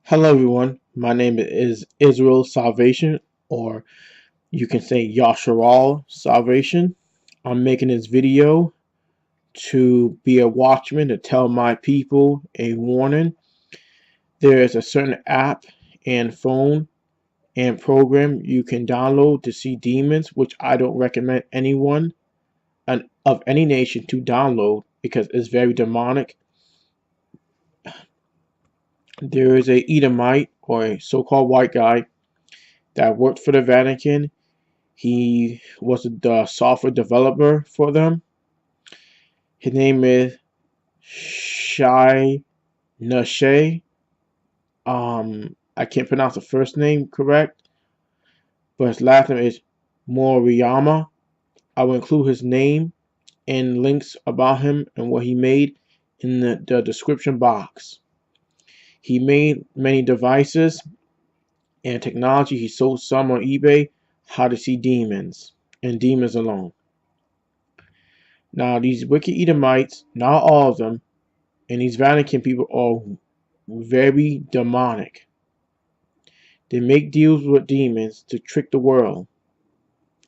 Hello everyone, my name is Israel Salvation, or you can say Yasharal Salvation. I'm making this video to be a watchman to tell my people a warning. There is a certain app and phone and program you can download to see demons, which I don't recommend anyone of any nation to download because it's very demonic. There is a Edomite, or a so-called white guy, that worked for the Vatican. He was the software developer for them. His name is Shai Nashe. I can't pronounce the first name correct, but his last name is Moriyama. I will include his name and links about him and what he made in the description box. He made many devices and technology. He sold some on eBay. How to see demons and demons alone. Now, these wicked Edomites, not all of them, and these Vatican people are very demonic. They make deals with demons to trick the world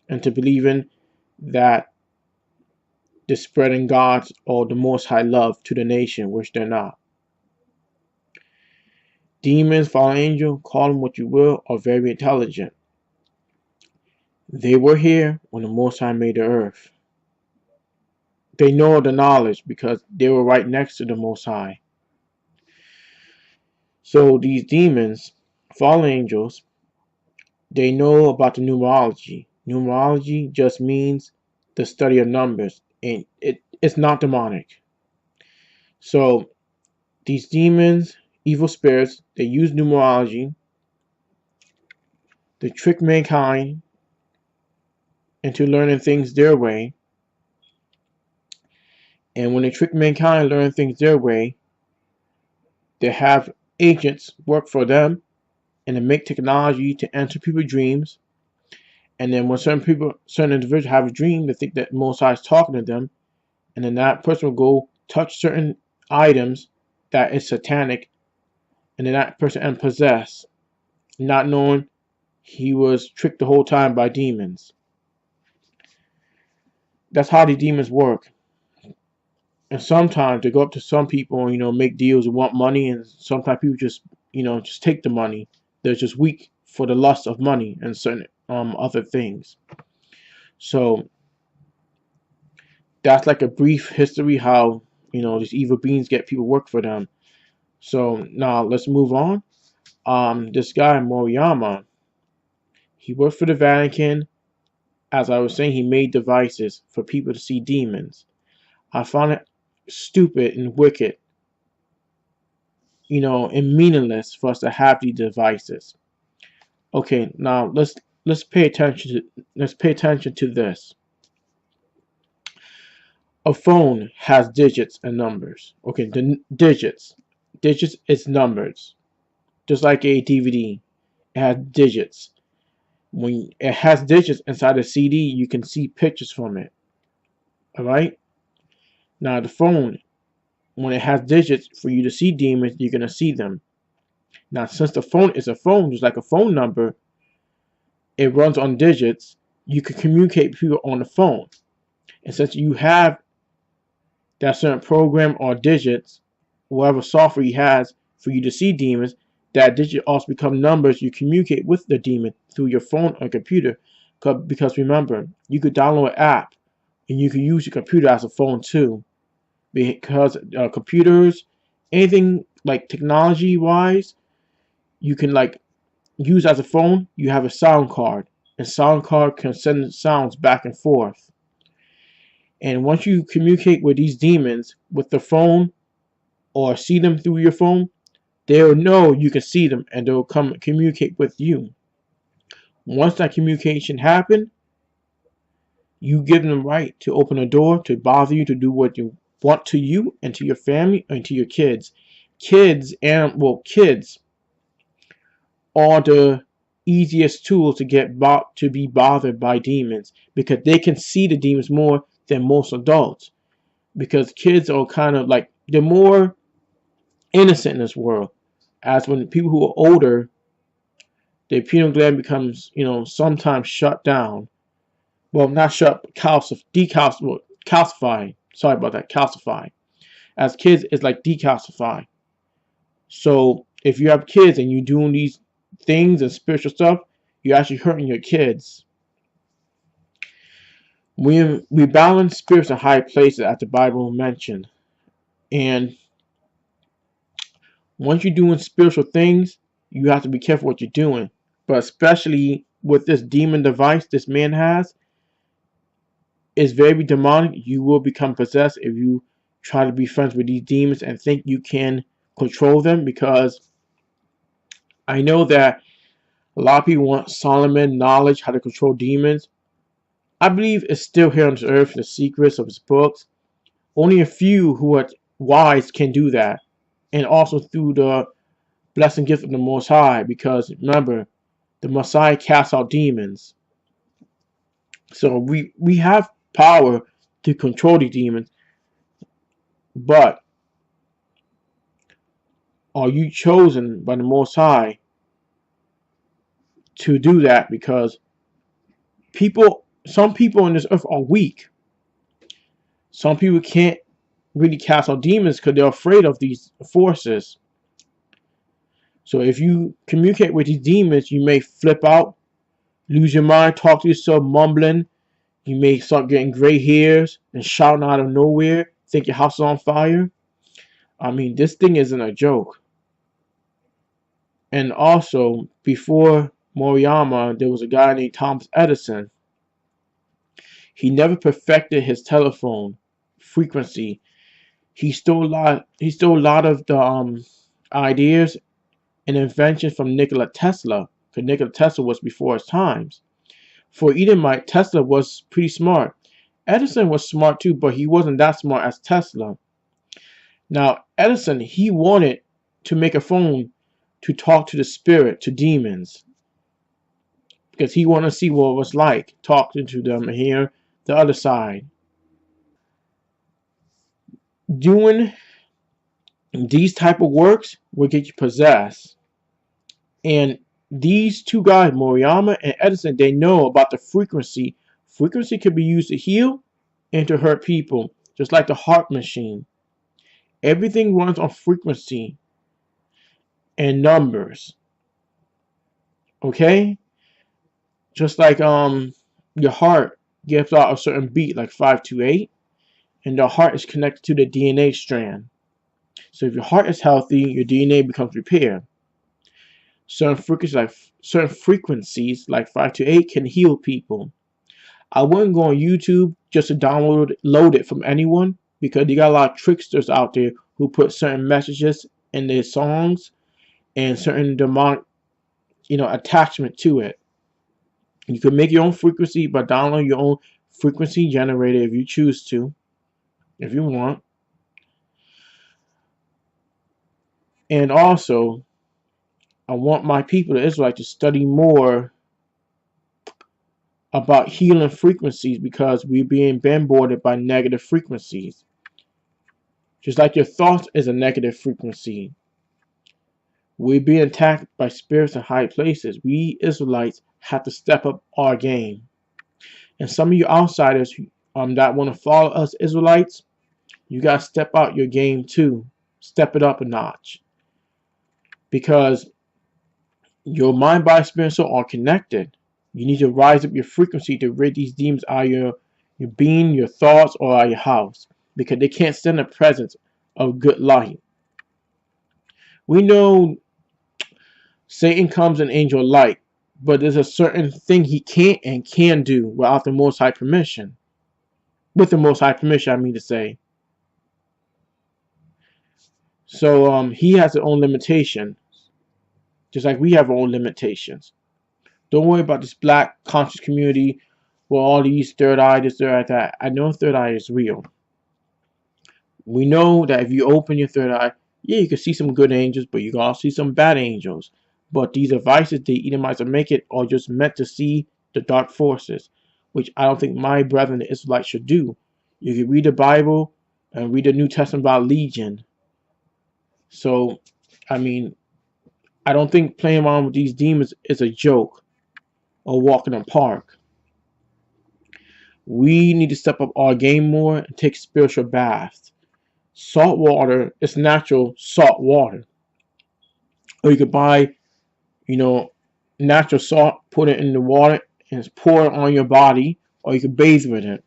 and to believe in that they're spreading God's or the Most High love to the nation, which they're not. Demons, fallen angel, call them what you will, are very intelligent. They were here when the Most High made the earth. They know the knowledge because they were right next to the Most High. So these demons, fallen angels, they know about the numerology. Numerology just means the study of numbers, and it's not demonic. So these demons, evil spirits, they use numerology to trick mankind into learning things their way. And when they trick mankind learn things their way, they have agents work for them and to make technology to enter people's dreams. And then when certain individuals have a dream, they think that Most High is talking to them, and then that person will go touch certain items that is satanic, and then that person and possessed, not knowing he was tricked the whole time by demons. That's how the demons work. And sometimes they go up to some people and make deals and want money, and sometimes people just take the money. They're just weak for the lust of money and certain other things. So that's like a brief history how these evil beings get people work for them. So now let's move on. This guy Moriyama, he worked for the Vatican. As I was saying, he made devices for people to see demons. I found it stupid and wicked, and meaningless for us to have these devices. Okay, now let's pay attention to this. A phone has digits and numbers. Okay, the digits is numbers, just like a DVD. It has digits. When it has digits inside a CD, you can see pictures from it. Alright? Now the phone, when it has digits for you to see demons, you're going to see them. Now since the phone is a phone, just like a phone number, it runs on digits, you can communicate with people on the phone. And since you have that certain program or digits, whatever software he has for you to see demons, that digit also become numbers. You communicate with the demon through your phone or computer. Because remember, you could download an app and you can use your computer as a phone too. Because computers, anything like technology wise, you can like use as a phone. You have a sound card, and sound card can send sounds back and forth. And once you communicate with these demons with the phone or see them through your phone, they'll know you can see them and they'll come communicate with you. Once that communication happens, you give them the right to open a door to bother you, to do what you want to you and to your family and to your kids. Kids are the easiest tools to be bothered by demons, because they can see the demons more than most adults. Because kids are kind of like, they're more innocent in this world. As when people who are older, their pineal gland becomes, sometimes shut down. Well, not shut, but calcified. Sorry about that, calcified. As kids, it's like decalcified. So if you have kids and you're doing these things and spiritual stuff, you're actually hurting your kids. We balance spirits in high places, as the Bible mentioned. And once you're doing spiritual things, you have to be careful what you're doing. But especially with this demon device this man has, it's very demonic. You will become possessed if you try to be friends with these demons and think you can control them, because I know that a lot of people want Solomon knowledge how to control demons. I believe it's still here on this earth, the secrets of his books. Only a few who are wise can do that. And also through the blessing gift of the Most High, because remember, the Messiah casts out demons. So we have power to control the demons, but are you chosen by the Most High to do that? Because some people on this earth are weak. Some people can't really cast out demons because they're afraid of these forces. So if you communicate with these demons, you may flip out, lose your mind, talk to yourself, mumbling. You may start getting gray hairs and shouting out of nowhere, think your house is on fire. I mean, this thing isn't a joke. And also, before Moriyama, there was a guy named Thomas Edison. He never perfected his telephone frequency. He stole a lot of the ideas and inventions from Nikola Tesla, because Nikola Tesla was before his times. For Edomite, Tesla was pretty smart. Edison was smart too, but he wasn't that smart as Tesla. Now, Edison, he wanted to make a phone to talk to the spirit, to demons, because he wanted to see what it was like talking to them and hear the other side. Doing these type of works will get you possessed. And these two guys, Moriyama and Edison, they know about the frequency. Frequency can be used to heal and to hurt people, just like the heart machine. Everything runs on frequency and numbers. Okay? Just like your heart gives out a certain beat, like 528, and the heart is connected to the DNA strand. So if your heart is healthy, your DNA becomes repaired. Certain frequencies like 528 can heal people. I wouldn't go on YouTube just to load it from anyone, because you got a lot of tricksters out there who put certain messages in their songs and certain demonic, attachment to it. You can make your own frequency by downloading your own frequency generator if you choose to, if you want. And also, I want my people, the Israelites, to study more about healing frequencies, because we're being bombarded by negative frequencies. Just like your thoughts is a negative frequency. We're being attacked by spirits in high places. We Israelites have to step up our game. And some of you outsiders that want to follow us Israelites, you got to step out your game too. Step it up a notch. Because your mind, body, spirit, and soul are connected. You need to rise up your frequency to rid these demons out of your being, your thoughts, or out of your house. Because they can't stand the presence of good light. We know Satan comes in angel light, but there's a certain thing he can't and can do without the Most High permission. With the Most High permission, I mean to say. So he has his own limitations, just like we have our own limitations. Don't worry about this black conscious community with all these third eye, this, third eye, that. I know third eye is real. We know that if you open your third eye, yeah, you can see some good angels, but you can also see some bad angels. But these devices the Edomites are making are just meant to see the dark forces, which I don't think my brethren, the Israelites, should do. You can read the Bible and read the New Testament about Legion. So, I mean, I don't think playing around with these demons is a joke or walk in a park. We need to step up our game more and take spiritual baths. Salt water is natural salt water. Or you could buy, natural salt, put it in the water, and pour it on your body, or you could bathe with it.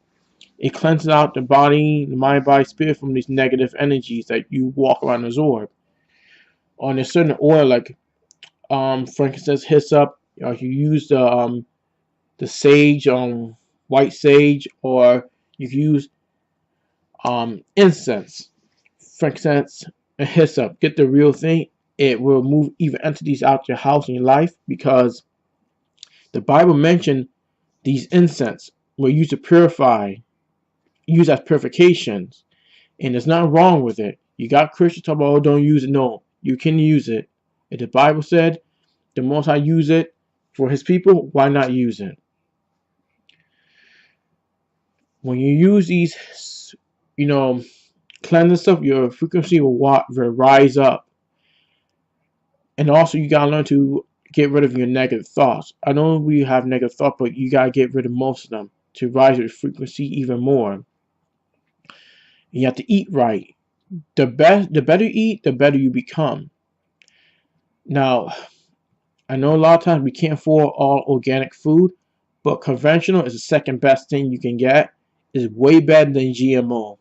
It cleanses out the body, the mind, body, spirit from these negative energies that you walk around and absorb. On a certain oil, like frankincense, hyssop, or you use the sage, white sage, or you can use incense, frankincense, and hyssop. Get the real thing. It will move evil entities out your house and your life, because the Bible mentioned these incense were used to purify, used as purifications, and there's nothing wrong with it. You got Christians talking about, oh, don't use it. No, you can use it. If the Bible said the Most High use it for His people, why not use it? When you use these, cleansing stuff, your frequency will rise up. And also, you gotta learn to get rid of your negative thoughts. I know we have negative thoughts, but you gotta get rid of most of them to rise your frequency even more. You have to eat right. The better you eat, the better you become. Now, I know a lot of times we can't afford all organic food, but conventional is the second best thing you can get. It's way better than GMO.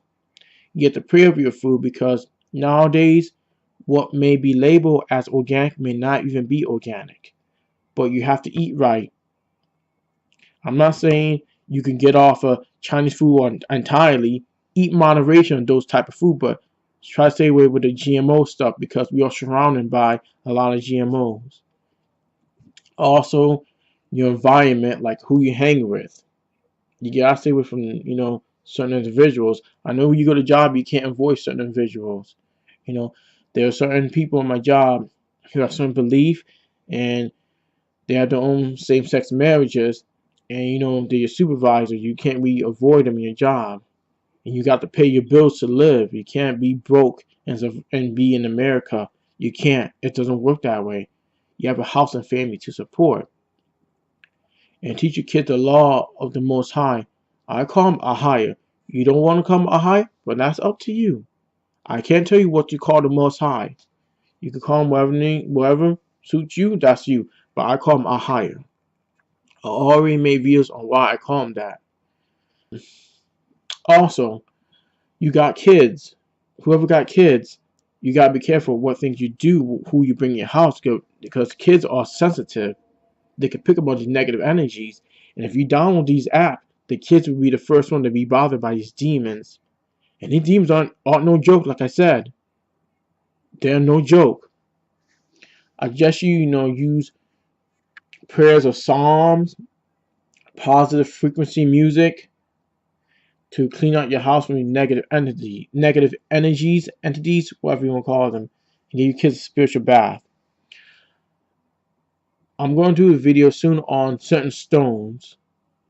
You get to pray over your food, because nowadays what may be labeled as organic may not even be organic. But you have to eat right. I'm not saying you can get off of Chinese food entirely. Eat moderation on those type of food, but try to stay away with the GMO stuff, because we are surrounded by a lot of GMOs. Also, your environment, like who you hang with. You gotta stay away from, certain individuals. I know when you go to job, you can't avoid certain individuals. There are certain people in my job who have certain belief, and they have their own same-sex marriages, and they're your supervisor. You can't really avoid them in your job, and you got to pay your bills to live. You can't be broke and be in America. You can't. It doesn't work that way. You have a house and family to support. And teach your kids the law of the Most High. I call him Ahayah. You don't want to call him Ahayah, but that's up to you. I can't tell you what you call the Most High. You can call him whatever suits you, that's you. But I call him Ahayah. I already made videos on why I call him that. Also, you got kids. Whoever got kids, you got to be careful what things you do, who you bring in your house, because kids are sensitive. They can pick up on these negative energies. And if you download these apps, the kids will be the first one to be bothered by these demons. And these demons aren't no joke, like I said. They're no joke. I suggest you, use prayers of psalms, positive frequency music to clean out your house from negative entities, whatever you want to call them, and give your kids a spiritual bath. I'm going to do a video soon on certain stones,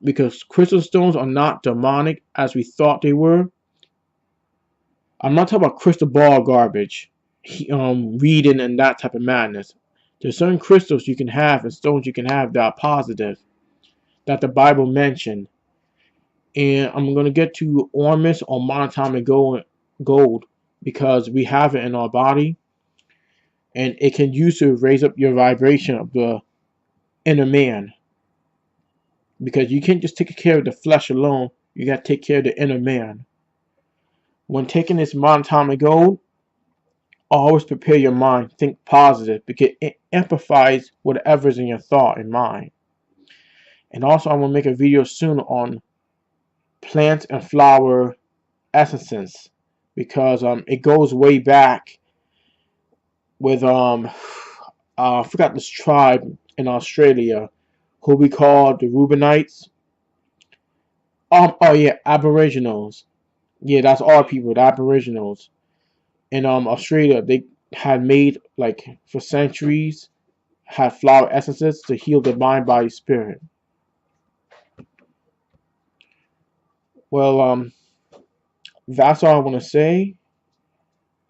because crystal stones are not demonic as we thought they were. I'm not talking about crystal ball garbage, reading and that type of madness. There's certain crystals you can have and stones you can have that are positive, that the Bible mentioned. And I'm going to get to ornaments or monatomic gold, because we have it in our body, and it can use to raise up your vibration of the inner man. Because you can't just take care of the flesh alone, you got to take care of the inner man. When taking this monatomic gold, always prepare your mind, think positive, because it amplifies whatever's in your thought and mind. And also, I'm going to make a video soon on plant and flower essences, because it goes way back with I forgot this tribe in Australia who we call the Reubenites. Oh yeah, Aboriginals. Yeah, that's our people, the Aboriginals. In Australia, they had made, like, for centuries, had flower essences to heal the mind, body, spirit. Well, that's all I want to say.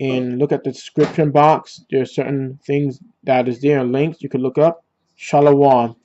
and look at the description box. There are certain things that is there, links you can look up. Shalom.